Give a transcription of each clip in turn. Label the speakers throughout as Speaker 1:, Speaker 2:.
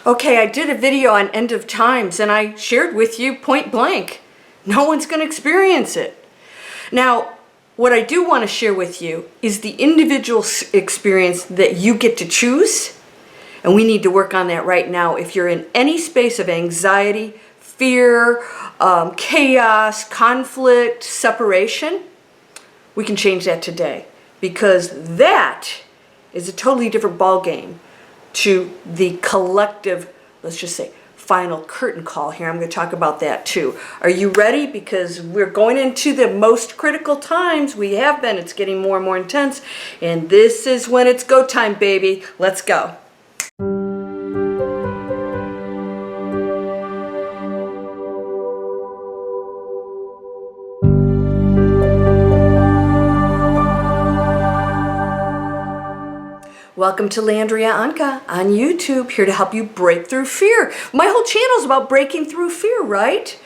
Speaker 1: Okay, I did a video on end of times and I shared with you point blank. No one's going to experience it. Now, what I do want to share with you is the individual experience that you get to choose. And we need to work on that right now. If you're in any space of anxiety, fear, chaos, conflict, separation, we can change that today. Because that is a totally different ball game to the collective, let's just say, final curtain call here. I'm going to talk about that too. Are you ready? Because we're going into the most critical times we have been. It's getting more and more intense. And this is when it's go time, baby. Let's go. Welcome to Landria Onkka on YouTube, here to help you break through fear. My whole channel is about breaking through fear, right?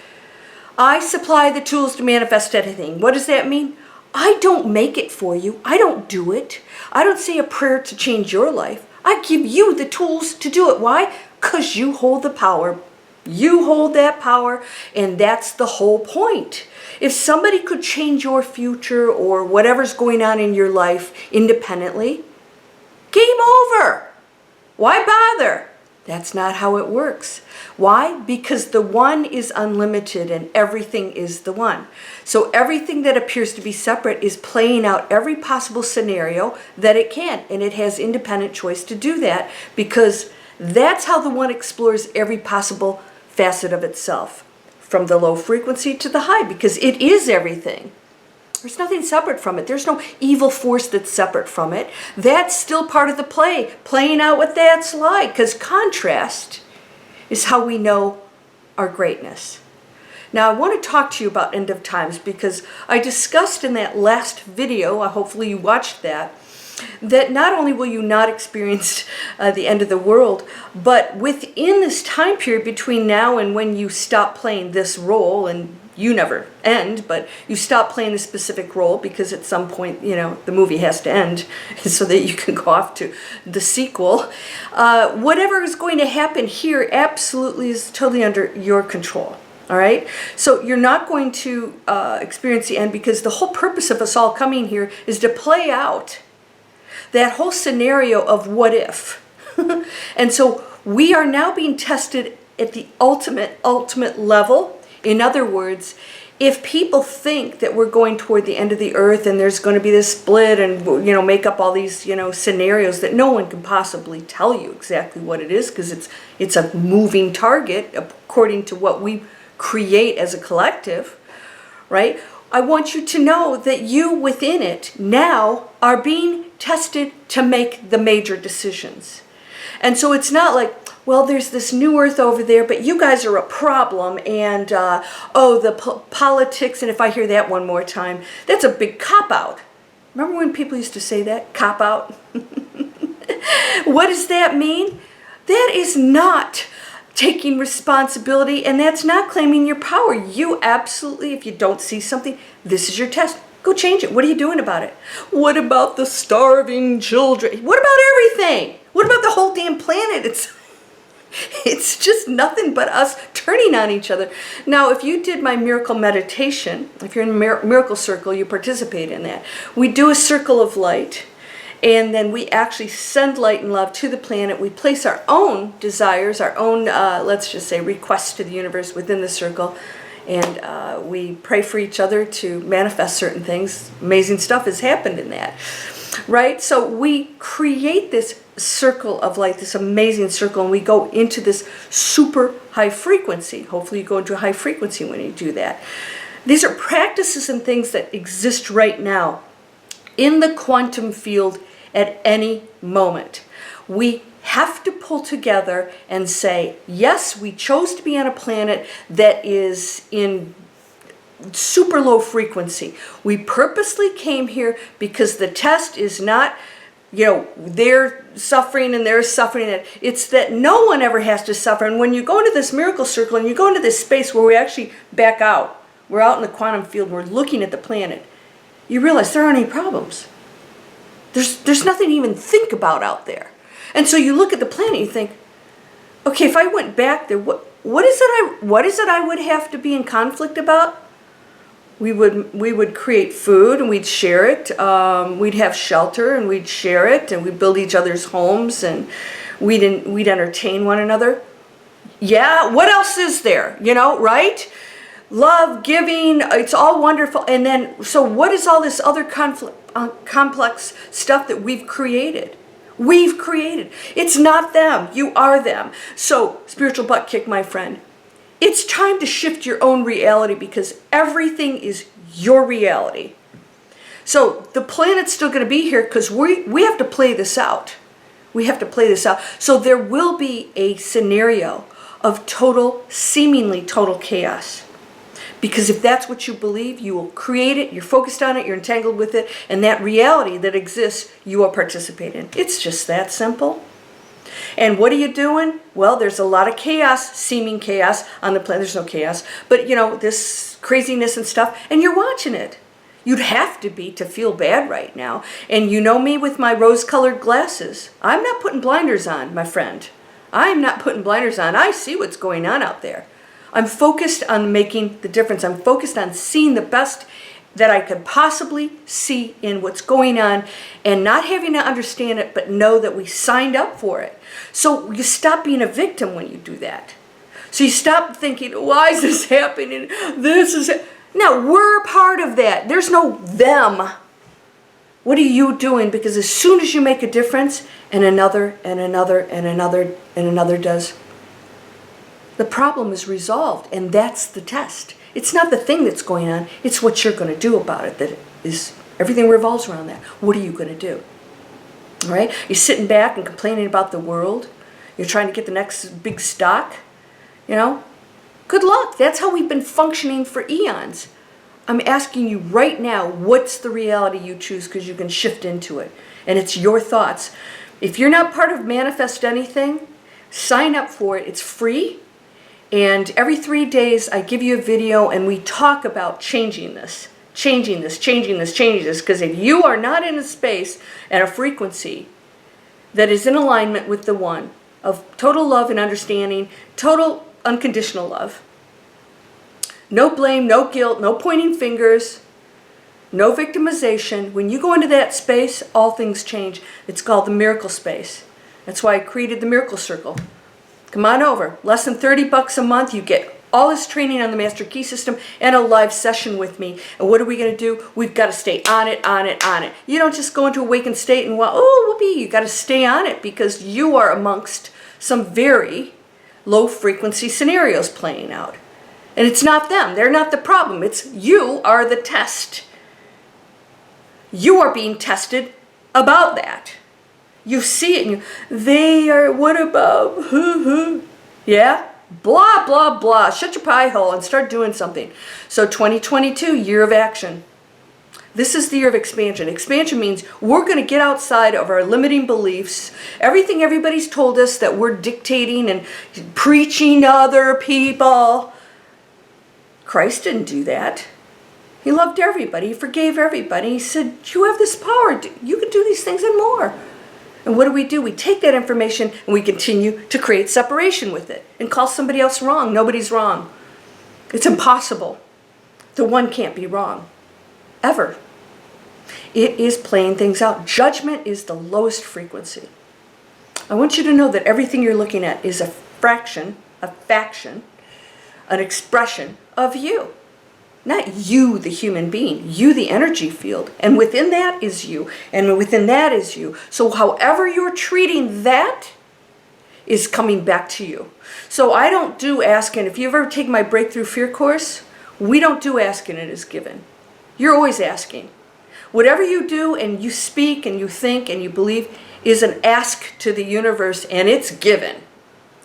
Speaker 1: I supply the tools to manifest anything. What does that mean? I don't make it for you. I don't do it. I don't say a prayer to change your life. I give you the tools to do it. Why? Because you hold the power. You hold that power, and that's the whole point. If somebody could change your future or whatever's going on in your life independently, game over. Why bother? That's not how it works. Why? Because the one is unlimited and everything is the one. So everything that appears to be separate is playing out every possible scenario that it can. And it has independent choice to do that because that's how the one explores every possible facet of itself. From the low frequency to the high, because it is everything. There's nothing separate from it. There's no evil force that's separate from it. That's still part of the play, playing out what that's like, because contrast is how we know our greatness. Now, I want to talk to you about end of times because I discussed in that last video, hopefully you watched that not only will you not experience the end of the world, but within this time period between now and when you stop playing this role, and you never end, but you stop playing a specific role because at some point, the movie has to end so that you can go off to the sequel. Whatever is going to happen here absolutely is totally under your control. All right? So you're not going to experience the end because the whole purpose of us all coming here is to play out that whole scenario of what if. And so we are now being tested at the ultimate level. In other words, if people think that we're going toward the end of the earth and there's going to be this split and, make up all these, scenarios that no one can possibly tell you exactly what it is because it's a moving target according to what we create as a collective, right? I want you to know that you within it now are being tested to make the major decisions. And so it's not like, well, there's this new earth over there, but you guys are a problem, and the politics, and if I hear that one more time, that's a big cop-out. Remember when people used to say that? Cop-out? What does that mean? That is not taking responsibility, and that's not claiming your power. You absolutely, if you don't see something, this is your test. Go change it. What are you doing about it? What about the starving children? What about everything? What about the whole damn planet? It's just nothing but us turning on each other. Now, if you did my miracle meditation, if you're in a miracle circle, you participate in that. We do a circle of light, and then we actually send light and love to the planet. We place our own desires, our own, let's just say, requests to the universe within the circle, and we pray for each other to manifest certain things. Amazing stuff has happened in that. Right? So we create this circle of light, this amazing circle, and we go into this super high frequency. Hopefully you go into a high frequency when you do that. These are practices and things that exist right now in the quantum field at any moment. We have to pull together and say, yes, we chose to be on a planet that is in super low frequency. We purposely came here because the test is not, they're suffering and they're suffering. It's that no one ever has to suffer. And when you go into this miracle circle and you go into this space where we actually back out, we're out in the quantum field, we're looking at the planet, you realize there aren't any problems. There's nothing to even think about out there. And so you look at the planet, you think, Okay, if I went back there, what is it I would have to be in conflict about? We would create food and we'd share it. We'd have shelter and we'd share it, and we'd build each other's homes, and we'd entertain one another. Yeah, what else is there? You know, right? Love, giving, it's all wonderful. And then, so what is all this other complex stuff that we've created? We've created. It's not them. You are them. So, spiritual butt kick, my friend. It's time to shift your own reality, because everything is your reality. So the planet's still going to be here because we have to play this out. We have to play this out. So there will be a scenario of seemingly total chaos. Because if that's what you believe, you will create it, you're focused on it, you're entangled with it, and that reality that exists, you will participate in. It's just that simple. And what are you doing? Well, there's a lot of chaos, seeming chaos on the planet. There's no chaos, but you know, this craziness and stuff, and you're watching it. You'd have to be to feel bad right now. And you know me with my rose-colored glasses. I'm not putting blinders on, my friend. I'm not putting blinders on. I see what's going on out there. I'm focused on making the difference. I'm focused on seeing the best that I could possibly see in what's going on, and not having to understand it, but know that we signed up for it. So you stop being a victim when you do that. So you stop thinking, why is this happening? No, we're part of that. There's no them. What are you doing? Because as soon as you make a difference, and another, and another, and another, and another does, the problem is resolved, and that's the test. It's not the thing that's going on, it's what you're going to do about it. That is, everything revolves around that. What are you going to do? All right? You're sitting back and complaining about the world. You're trying to get the next big stock. You know? Good luck. That's how we've been functioning for eons. I'm asking you right now, what's the reality you choose, because you can shift into it. And it's your thoughts. If you're not part of Manifest Anything, sign up for it. It's free. And every 3 days, I give you a video and we talk about changing this. Changing this. Because if you are not in a space and a frequency that is in alignment with the one of total love and understanding, total unconditional love, no blame, no guilt, no pointing fingers, no victimization. When you go into that space, all things change. It's called the miracle space. That's why I created the miracle circle. Come on over. Less than $30 a month. You get all this training on the Master Key System and a live session with me. And what are we going to do? We've got to stay on it, on it, on it. You don't just go into awakened state and, well, oh, whoopee. You got to stay on it, because you are amongst some very low frequency scenarios playing out. And it's not them. They're not the problem. It's you are the test. You are being tested about that. You see it and they are, what about, yeah? Blah, blah, blah. Shut your pie hole and start doing something. So 2022, year of action. This is the year of expansion. Expansion means we're going to get outside of our limiting beliefs. Everything everybody's told us that we're dictating and preaching to other people. Christ didn't do that. He loved everybody. He forgave everybody. He said, you have this power. You can do these things and more. And what do? We take that information and we continue to create separation with it and call somebody else wrong. Nobody's wrong. It's impossible. The one can't be wrong. Ever. It is playing things out. Judgment is the lowest frequency. I want you to know that everything you're looking at is a fraction, a faction, an expression of you. Not you, the human being, you, the energy field. And within that is you. And within that is you. So however you're treating that is coming back to you. So I don't do asking. If you ever take my Breakthrough Fear course, we don't do asking, it is given. You're always asking. Whatever you do and you speak and you think and you believe is an ask to the universe, and it's given.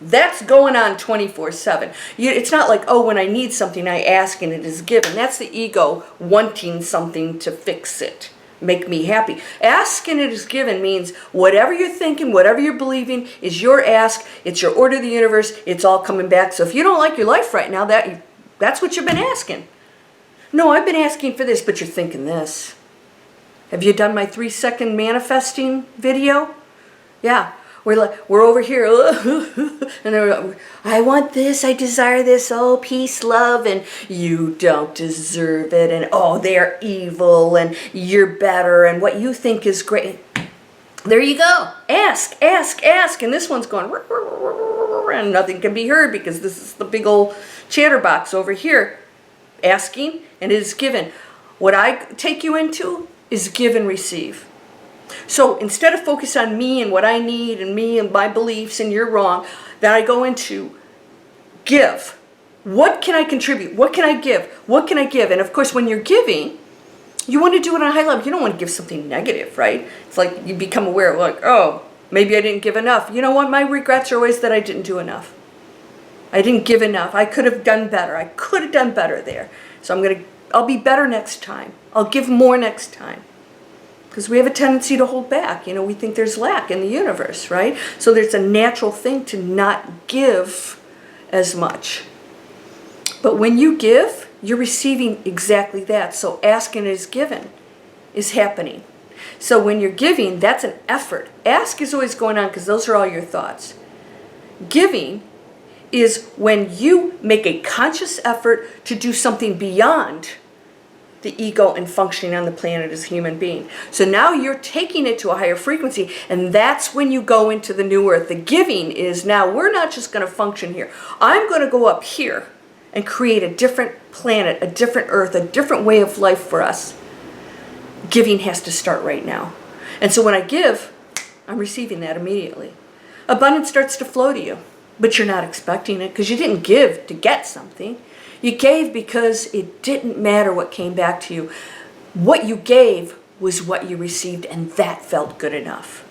Speaker 1: That's going on 24/7. It's not like, oh, when I need something, I ask and it is given. That's the ego wanting something to fix it, make me happy. Ask and it is given means whatever you're thinking, whatever you're believing is your ask. It's your order to the universe. It's all coming back. So if you don't like your life right now, that's what you've been asking. No, I've been asking for this, but you're thinking this. Have you done my 3-second manifesting video? Yeah. we're over here, and I want this, I desire this, oh, peace, love, and you don't deserve it, and oh, they're evil, and you're better, and what you think is great. There you go. Ask, ask, ask, and this one's going, and nothing can be heard because this is the big old chatterbox over here. Asking, and it is given. What I take you into is give and receive. So instead of focus on me and what I need and me and my beliefs and you're wrong, then I go into give. What can I contribute? What can I give? What can I give? And of course, when you're giving, you want to do it on a high level. You don't want to give something negative, right? It's like you become aware of like, oh, maybe I didn't give enough. You know what? My regrets are always that I didn't do enough. I didn't give enough. I could have done better. I could have done better there. So I'll be better next time. I'll give more next time. Because we have a tendency to hold back. You know, we think there's lack in the universe, right? So there's a natural thing to not give as much. But when you give, you're receiving exactly that. So asking is given is happening. So when you're giving, that's an effort. Ask is always going on because those are all your thoughts. Giving is when you make a conscious effort to do something beyond the ego and functioning on the planet as a human being. So now you're taking it to a higher frequency, and that's when you go into the new earth. The giving is now we're not just going to function here. I'm going to go up here and create a different planet, a different earth, a different way of life for us. Giving has to start right now. And so when I give, I'm receiving that immediately. Abundance starts to flow to you. But you're not expecting it because you didn't give to get something. You gave because it didn't matter what came back to you. What you gave was what you received, and that felt good enough.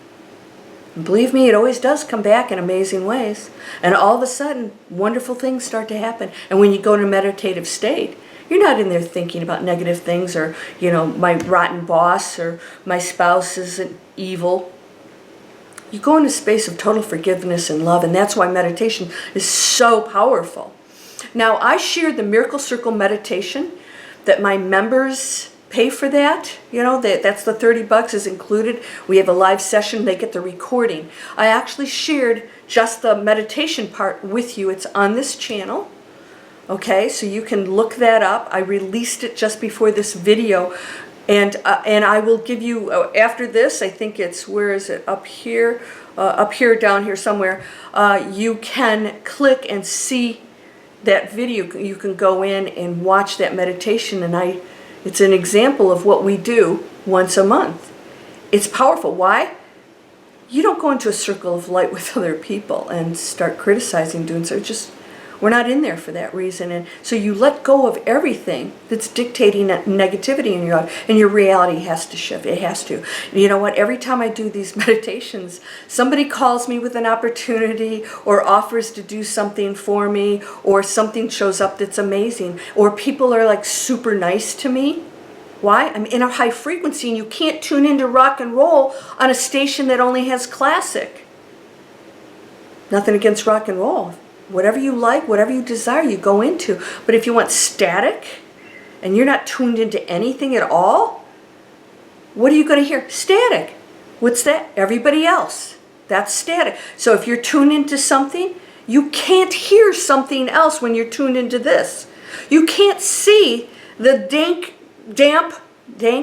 Speaker 1: And believe me, it always does come back in amazing ways. And all of a sudden, wonderful things start to happen. And when you go to a meditative state, you're not in there thinking about negative things or, you know, my rotten boss or my spouse isn't evil. You go into a space of total forgiveness and love, and that's why meditation is so powerful. Now, I shared the Miracle Circle meditation that my members pay for that. You know, that's the $30 is included. We have a live session. They get the recording. I actually shared just the meditation part with you. It's on this channel. Okay, so you can look that up. I released it just before this video. And I will give you, after this, I think it's, where is it, up here, down here somewhere, you can click and see that video. You can go in and watch that meditation, and it's an example of what we do once a month. It's powerful. Why? You don't go into a circle of light with other people and start criticizing, doing so. We're not in there for that reason. And so you let go of everything that's dictating that negativity in your life, and your reality has to shift. It has to. You know what? Every time I do these meditations, somebody calls me with an opportunity or offers to do something for me, or something shows up that's amazing, or people are like super nice to me. Why? I'm in a high frequency, and you can't tune into rock and roll on a station that only has classic. Nothing against rock and roll. Whatever you like, whatever you desire, you go into. But if you want static and you're not tuned into anything at all, what are you going to hear? Static. What's that? Everybody else. That's static. So if you're tuned into something, you can't hear something else when you're tuned into this. You can't see the dank,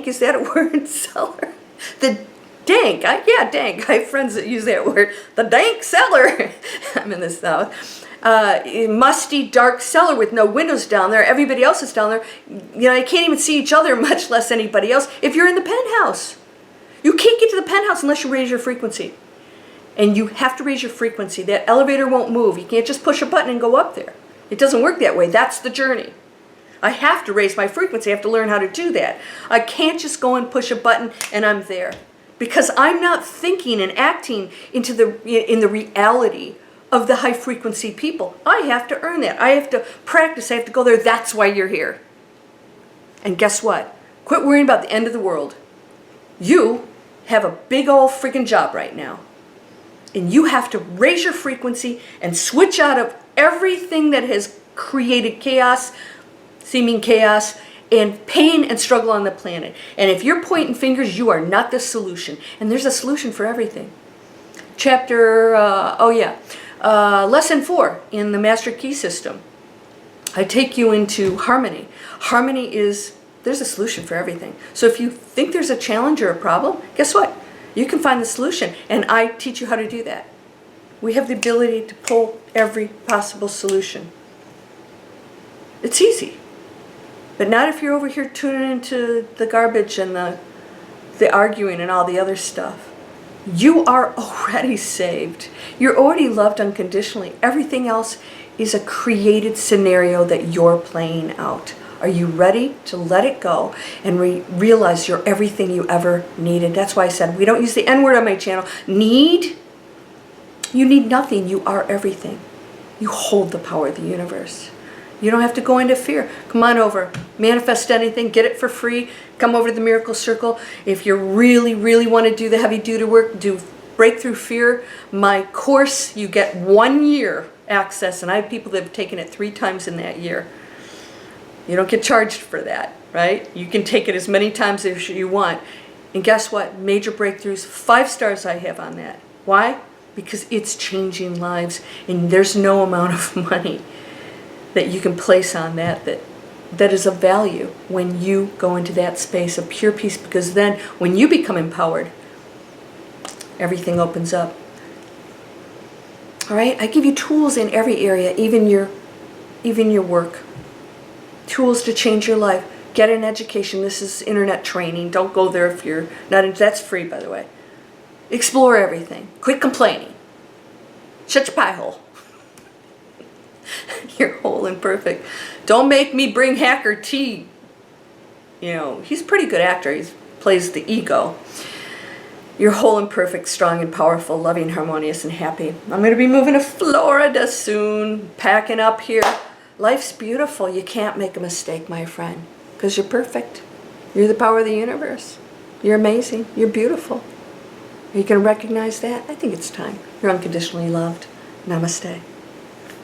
Speaker 1: is that a word, seller? The dank, dank. I have friends that use that word. The dank cellar. I'm in the South. Musty, dark cellar with no windows down there. Everybody else is down there. You know, they can't even see each other, much less anybody else. If you're in the penthouse, you can't get to the penthouse unless you raise your frequency. And you have to raise your frequency. That elevator won't move. You can't just push a button and go up there. It doesn't work that way. That's the journey. I have to raise my frequency. I have to learn how to do that. I can't just go and push a button and I'm there. Because I'm not thinking and acting in the reality of the high frequency people. I have to earn that. I have to practice. I have to go there. That's why you're here. And guess what? Quit worrying about the end of the world. You have a big old freaking job right now. And you have to raise your frequency and switch out of everything that has created chaos, seeming chaos, and pain and struggle on the planet. And if you're pointing fingers, you are not the solution. And there's a solution for everything. Lesson 4 in the Master Key System. I take you into harmony. Harmony is, there's a solution for everything. So if you think there's a challenge or a problem, guess what? You can find the solution, and I teach you how to do that. We have the ability to pull every possible solution. It's easy. But not if you're over here tuning into the garbage and the arguing and all the other stuff. You are already saved. You're already loved unconditionally. Everything else is a created scenario that you're playing out. Are you ready to let it go and realize you're everything you ever needed? That's why I said we don't use the N word on my channel. Need? You need nothing. You are everything. You hold the power of the universe. You don't have to go into fear. Come on over. Manifest anything. Get it for free. Come over to the Miracle Circle. If you really, really want to do the heavy duty work, do Breakthrough Fear. My course, you get 1 year access, and I have people that have taken it 3 times in that year. You don't get charged for that, right? You can take it as many times as you want. And guess what? Major breakthroughs, 5 stars I have on that. Why? Because it's changing lives, and there's no amount of money that you can place on that is of value when you go into that space of pure peace, because then when you become empowered, everything opens up. All right? I give you tools in every area, even your work. Tools to change your life. Get an education. This is internet training. Don't go there if you're not. That's free, by the way. Explore everything. Quit complaining. Shut your pie hole. You're whole and perfect. Don't make me bring Hacker T. You know, he's a pretty good actor. He plays the ego. You're whole and perfect, strong and powerful, loving, harmonious, and happy. I'm going to be moving to Florida soon. Packing up here. Life's beautiful. You can't make a mistake, my friend, because you're perfect. You're the power of the universe. You're amazing. You're beautiful. Are you going to recognize that? I think it's time. You're unconditionally loved. Namaste.